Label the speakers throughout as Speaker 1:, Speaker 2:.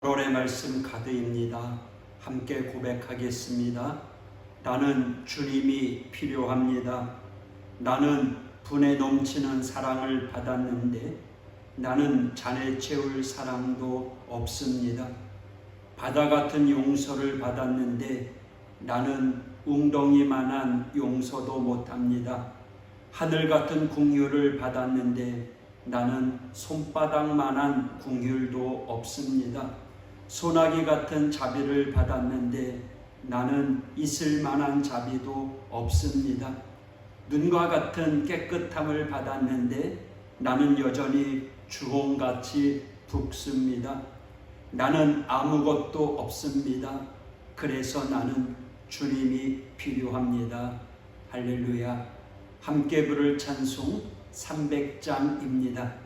Speaker 1: 8월의 말씀 가드입니다. 함께 고백하겠습니다. 나는 주님이 필요합니다. 나는 분에 넘치는 사랑을 받았는데 나는 잔에 채울 사랑도 없습니다. 바다 같은 용서를 받았는데 나는 웅덩이만한 용서도 못합니다. 하늘 같은 긍휼을 받았는데 나는 손바닥만한 긍휼도 없습니다. 소나기 같은 자비를 받았는데 나는 있을 만한 자비도 없습니다. 눈과 같은 깨끗함을 받았는데 나는 여전히 주홍같이 붉습니다. 나는 아무것도 없습니다. 그래서 나는 주님이 필요합니다. 할렐루야. 함께 부를 찬송 300장입니다.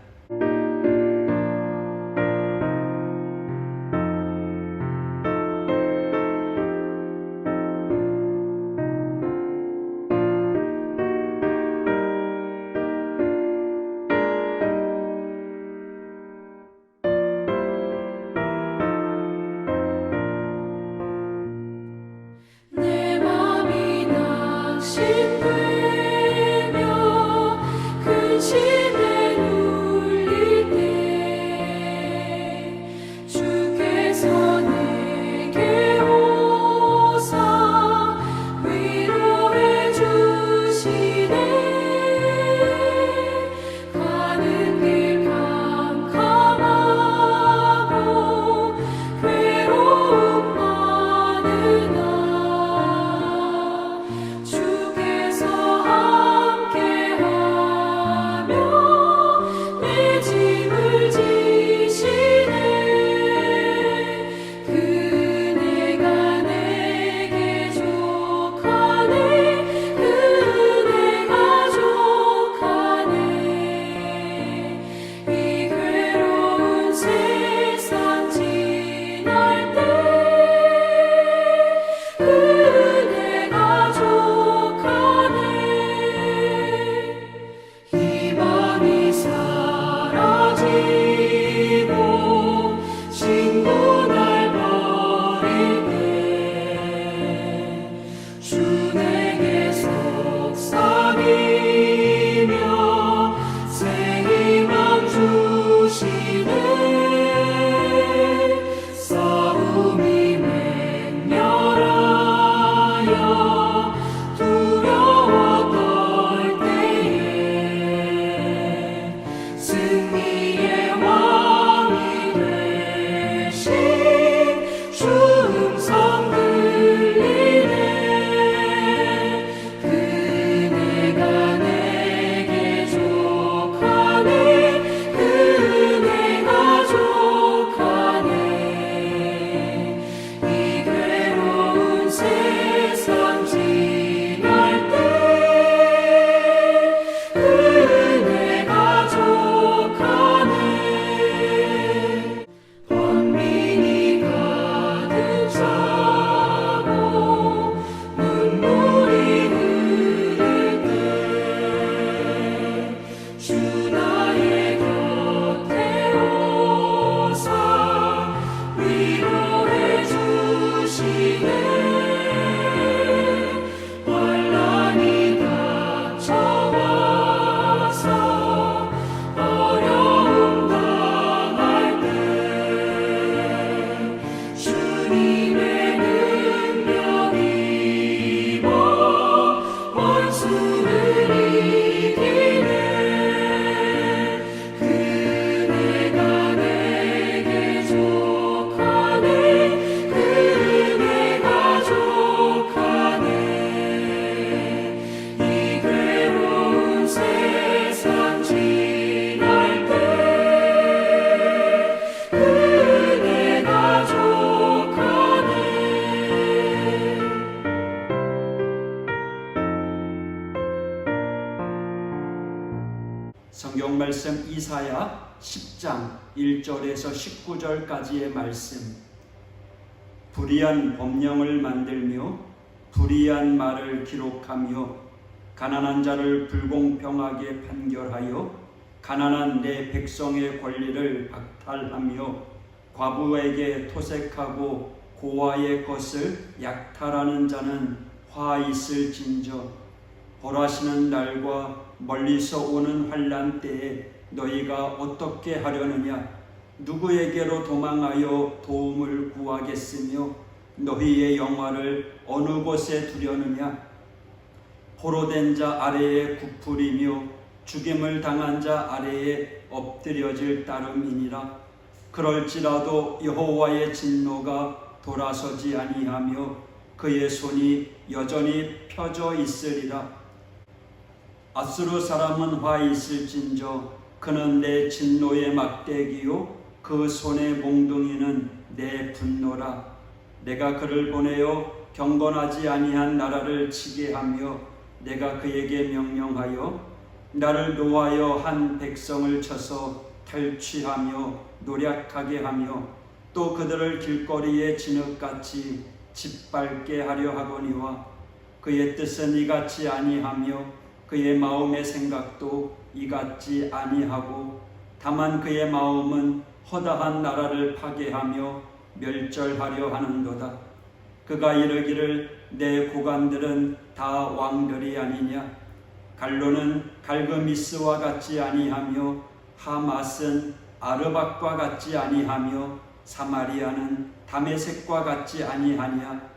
Speaker 1: 성경 말씀 이사야 10장 1절에서 19절까지의 말씀. 불의한 법령을 만들며 불의한 말을 기록하며 가난한 자를 불공평하게 판결하여 가난한 내 백성의 권리를 박탈하며 과부에게 토색하고 고아의 것을 약탈하는 자는 화 있을진저. 벌하시는 날과 멀리서 오는 환난 때에 너희가 어떻게 하려느냐? 누구에게로 도망하여 도움을 구하겠으며 너희의 영화를 어느 곳에 두려느냐? 포로된 자 아래에 굽으리며 죽임을 당한 자 아래에 엎드려질 따름이니라. 그럴지라도 여호와의 진노가 돌아서지 아니하며 그의 손이 여전히 펴져 있으리라. 아수르 사람은 화 있을진저. 그는 내 진노의 막대기요 그 손의 몽둥이는 내 분노라. 내가 그를 보내어 경건하지 아니한 나라를 치게 하며 내가 그에게 명령하여 나를 노하여 한 백성을 쳐서 탈취하며 노략하게 하며 또 그들을 길거리에 진흙같이 짓밟게 하려 하거니와 그의 뜻은 이같이 아니하며 그의 마음의 생각도 이같지 아니하고 다만 그의 마음은 허다한 나라를 파괴하며 멸절하려 하는도다. 그가 이르기를 내 고관들은 다 왕들이 아니냐? 갈로는 갈그미스와 같지 아니하며 하맛은 아르밧과 같지 아니하며 사마리아는 다메섹과 같지 아니하냐?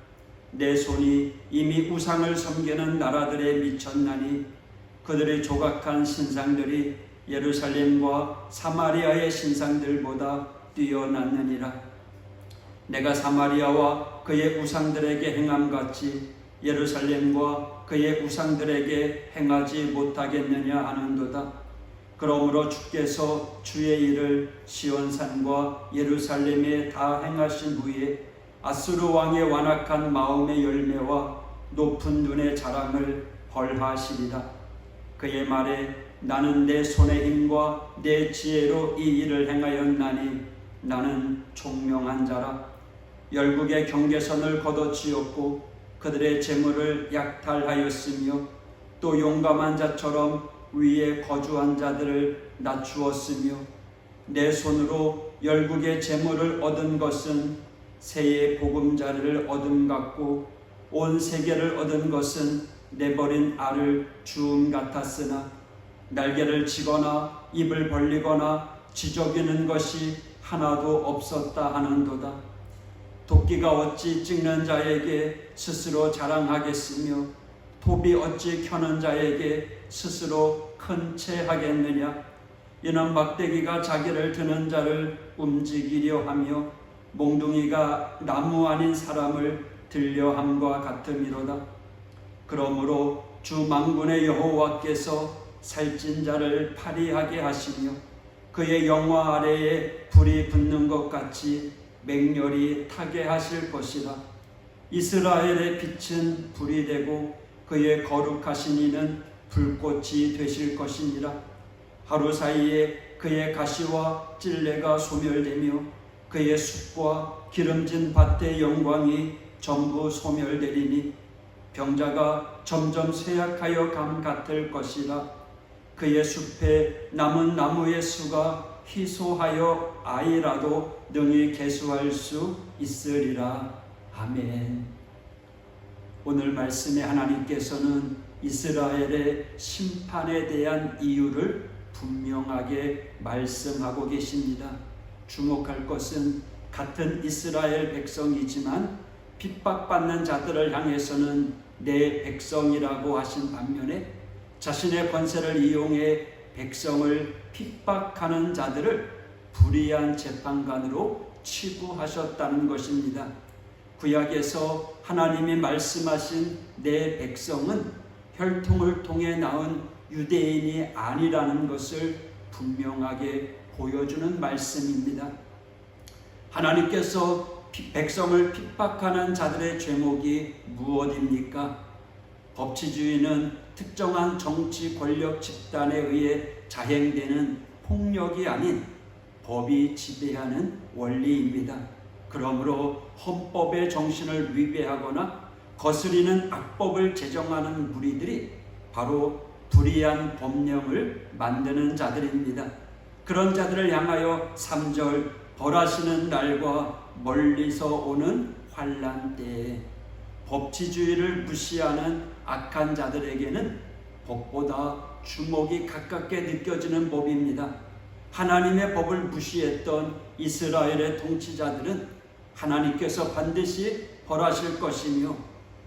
Speaker 1: 내 손이 이미 우상을 섬기는 나라들에 미쳤나니 그들의 조각한 신상들이 예루살렘과 사마리아의 신상들보다 뛰어났느니라. 내가 사마리아와 그의 우상들에게 행함같이 예루살렘과 그의 우상들에게 행하지 못하겠느냐 하는도다. 그러므로 주께서 주의 일을 시온산과 예루살렘에 다 행하신 후에 아수르 왕의 완악한 마음의 열매와 높은 눈의 자랑을 벌하시리라. 그의 말에 나는 내 손의 힘과 내 지혜로 이 일을 행하였나니 나는 총명한 자라. 열국의 경계선을 걷어치었고 그들의 재물을 약탈하였으며 또 용감한 자처럼 위에 거주한 자들을 낮추었으며 내 손으로 열국의 재물을 얻은 것은 새의 보금자리를 얻음 같고 온 세계를 얻은 것은 내버린 알을 주움 같았으나 날개를 치거나 입을 벌리거나 지저귀는 것이 하나도 없었다 하는도다. 도끼가 어찌 찍는 자에게 스스로 자랑하겠으며 톱이 어찌 켜는 자에게 스스로 큰 채 하겠느냐? 이는 막대기가 자기를 드는 자를 움직이려 하며 몽둥이가 나무 아닌 사람을 들려함과 같음이로다. 그러므로 주 만군의 여호와께서 살찐 자를 파리하게 하시며 그의 영화 아래에 불이 붙는 것 같이 맹렬히 타게 하실 것이라. 이스라엘의 빛은 불이 되고 그의 거룩하신 이는 불꽃이 되실 것이니라. 하루 사이에 그의 가시와 찔레가 소멸되며 그의 숲과 기름진 밭의 영광이 전부 소멸되리니 병자가 점점 쇠약하여 감 같을 것이라. 그의 숲에 남은 나무의 수가 희소하여 아이라도 능히 계수할 수 있으리라. 아멘. 오늘 말씀에 하나님께서는 이스라엘의 심판에 대한 이유를 분명하게 말씀하고 계십니다. 주목할 것은 같은 이스라엘 백성이지만 핍박받는 자들을 향해서는 내 백성이라고 하신 반면에 자신의 권세를 이용해 백성을 핍박하는 자들을 불의한 재판관으로 치부하셨다는 것입니다. 구약에서 하나님이 말씀하신 내 백성은 혈통을 통해 낳은 유대인이 아니라는 것을 분명하게 보여주는 말씀입니다. 하나님께서 백성을 핍박하는 자들의 죄목이 무엇입니까? 법치주의는 특정한 정치 권력 집단에 의해 자행되는 폭력이 아닌 법이 지배하는 원리입니다. 그러므로 헌법의 정신을 위배하거나 거스리는 악법을 제정하는 무리들이 바로 불의한 법령을 만드는 자들입니다. 그런 자들을 향하여 3절 벌하시는 날과 멀리서 오는 환난 때에 법치주의를 무시하는 악한 자들에게는 법보다 주목이 가깝게 느껴지는 법입니다. 하나님의 법을 무시했던 이스라엘의 통치자들은 하나님께서 반드시 벌하실 것이며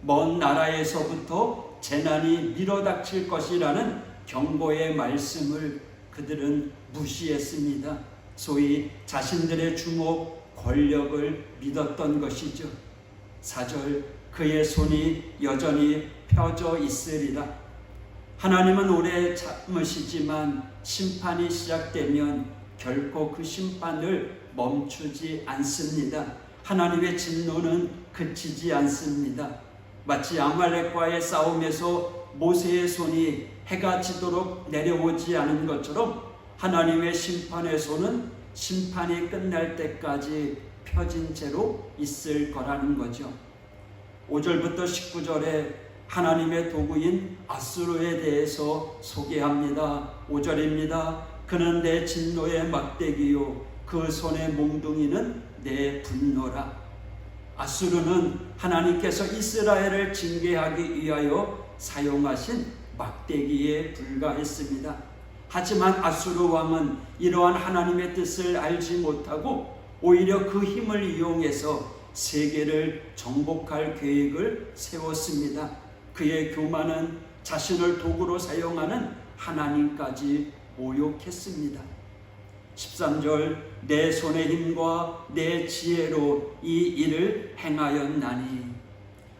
Speaker 1: 먼 나라에서부터 재난이 밀어닥칠 것이라는 경고의 말씀을 그들은 무시했습니다. 소위 자신들의 주목, 권력을 믿었던 것이죠. 4절 그의 손이 여전히 펴져 있으리라. 하나님은 오래 참으시지만 심판이 시작되면 결코 그 심판을 멈추지 않습니다. 하나님의 진노는 그치지 않습니다. 마치 아말렉과의 싸움에서 모세의 손이 해가 지도록 내려오지 않은 것처럼 하나님의 심판의 손은 심판이 끝날 때까지 펴진 채로 있을 거라는 거죠. 5절부터 19절에 하나님의 도구인 아수르에 대해서 소개합니다. 5절입니다. 그는 내 진노의 막대기요 그 손의 몽둥이는 내 분노라. 아수르는 하나님께서 이스라엘을 징계하기 위하여 사용하신 막대기에 불과했습니다. 하지만 아수르 왕은 이러한 하나님의 뜻을 알지 못하고 오히려 그 힘을 이용해서 세계를 정복할 계획을 세웠습니다. 그의 교만은 자신을 도구로 사용하는 하나님까지 모욕했습니다. 13절 내 손의 힘과 내 지혜로 이 일을 행하였나니.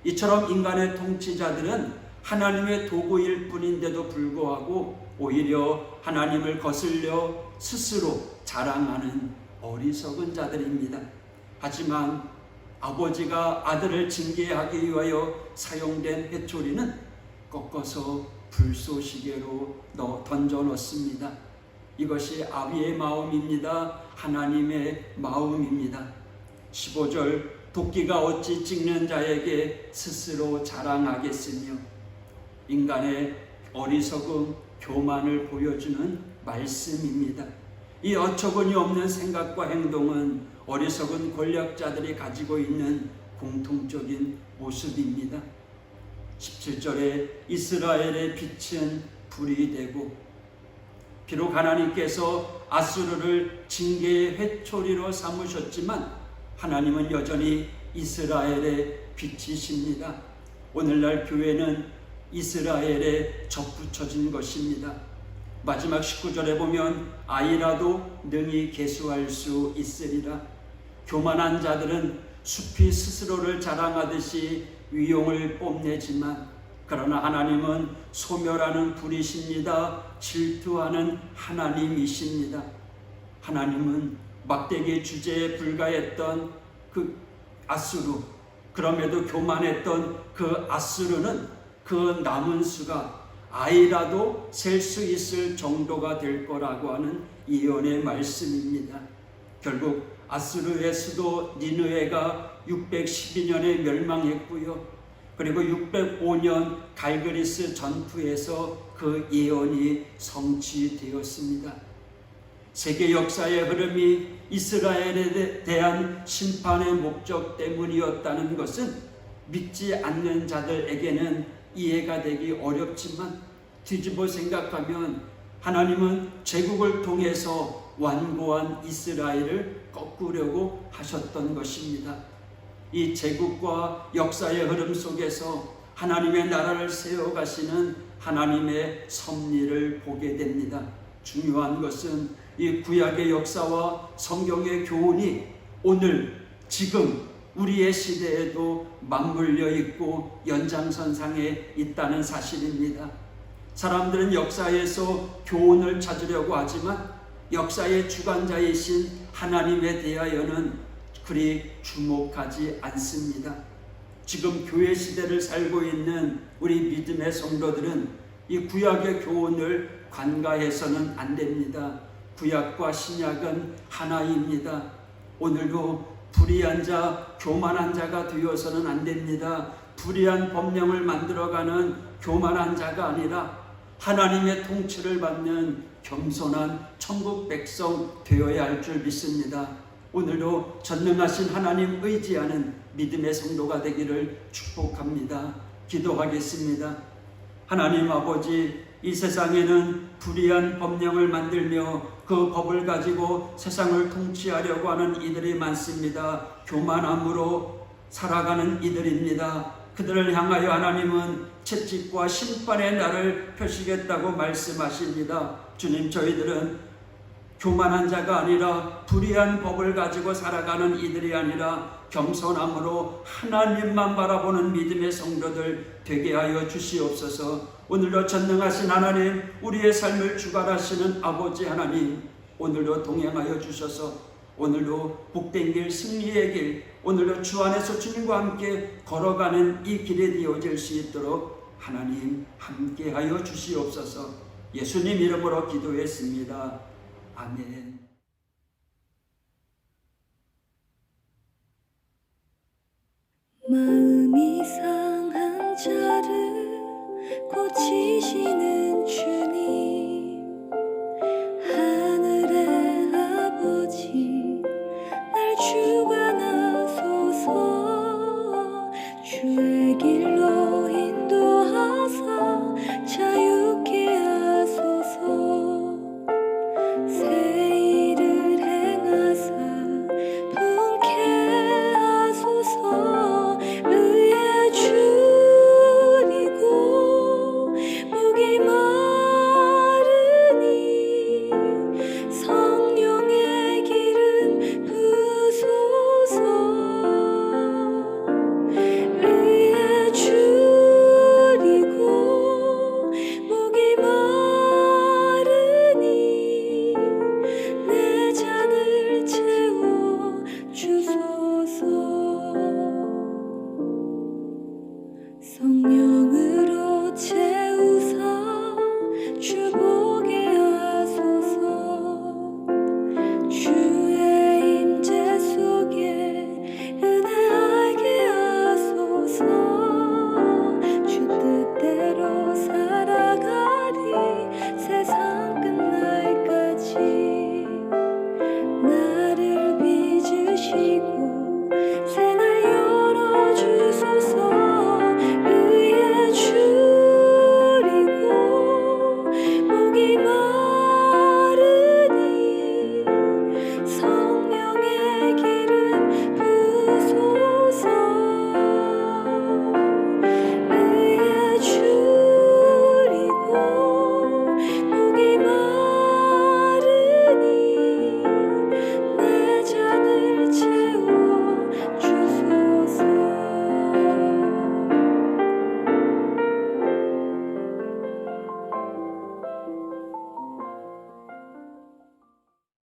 Speaker 1: 이처럼 인간의 통치자들은 하나님의 도구일 뿐인데도 불구하고 오히려 하나님을 거슬려 스스로 자랑하는 어리석은 자들입니다. 하지만 아버지가 아들을 징계하기 위하여 사용된 회초리는 꺾어서 불쏘시개로 던져 넣습니다. 이것이 아비의 마음입니다. 하나님의 마음입니다. 15절 도끼가 어찌 찍는 자에게 스스로 자랑하겠으며. 인간의 어리석음, 교만을 보여주는 말씀입니다. 이 어처구니 없는 생각과 행동은 어리석은 권력자들이 가지고 있는 공통적인 모습입니다. 17절에 이스라엘의 빛은 불이 되고. 비록 하나님께서 아수르를 징계의 회초리로 삼으셨지만 하나님은 여전히 이스라엘의 빛이십니다. 오늘날 교회는 이스라엘에 접붙여진 것입니다. 마지막 19절에 보면 아이라도 능히 계수할 수 있으리라. 교만한 자들은 숲이 스스로를 자랑하듯이 위용을 뽐내지만 그러나 하나님은 소멸하는 불이십니다. 질투하는 하나님이십니다. 하나님은 막대기 주제에 불과했던 그 아수르, 그럼에도 교만했던 그 아수르는 그 남은 수가 아이라도 셀 수 있을 정도가 될 거라고 하는 예언의 말씀입니다. 결국 아수르의 수도 니느웨가 612년에 멸망했고요. 그리고 605년 갈그리스 전투에서 그 예언이 성취되었습니다. 세계 역사의 흐름이 이스라엘에 대한 심판의 목적 때문이었다는 것은 믿지 않는 자들에게는 이해가 되기 어렵지만 뒤집어 생각하면 하나님은 제국을 통해서 완고한 이스라엘을 꺾으려고 하셨던 것입니다. 이 제국과 역사의 흐름 속에서 하나님의 나라를 세워가시는 하나님의 섭리를 보게 됩니다. 중요한 것은 이 구약의 역사와 성경의 교훈이 오늘 지금 우리의 시대에도 맞물려 있고 연장선상에 있다는 사실입니다. 사람들은 역사에서 교훈을 찾으려고 하지만 역사의 주관자이신 하나님에 대하여는 그리 주목하지 않습니다. 지금 교회 시대를 살고 있는 우리 믿음의 성도들은 이 구약의 교훈을 간과해서는 안 됩니다. 구약과 신약은 하나입니다. 오늘도 불의한 자, 교만한 자가 되어서는 안 됩니다. 불의한 법령을 만들어가는 교만한 자가 아니라 하나님의 통치를 받는 겸손한 천국 백성 되어야 할 줄 믿습니다. 오늘도 전능하신 하나님 의지하는 믿음의 성도가 되기를 축복합니다. 기도하겠습니다. 하나님 아버지, 이 세상에는 불의한 법령을 만들며 그 법을 가지고 세상을 통치하려고 하는 이들이 많습니다. 교만함으로 살아가는 이들입니다. 그들을 향하여 하나님은 채찍과 심판의 날을 펴시겠다고 말씀하십니다. 주님, 저희들은 교만한 자가 아니라 불의한 법을 가지고 살아가는 이들이 아니라 겸손함으로 하나님만 바라보는 믿음의 성도들 되게 하여 주시옵소서. 오늘도 전능하신 하나님, 우리의 삶을 주관하시는 아버지 하나님, 오늘도 동행하여 주셔서 오늘도 복된 길, 승리의 길, 오늘도 주 안에서 주님과 함께 걸어가는 이 길이 되어질 수 있도록 하나님 함께하여 주시옵소서. 예수님 이름으로 기도했습니다. 아멘.
Speaker 2: 마음이 상한 자를 고치시는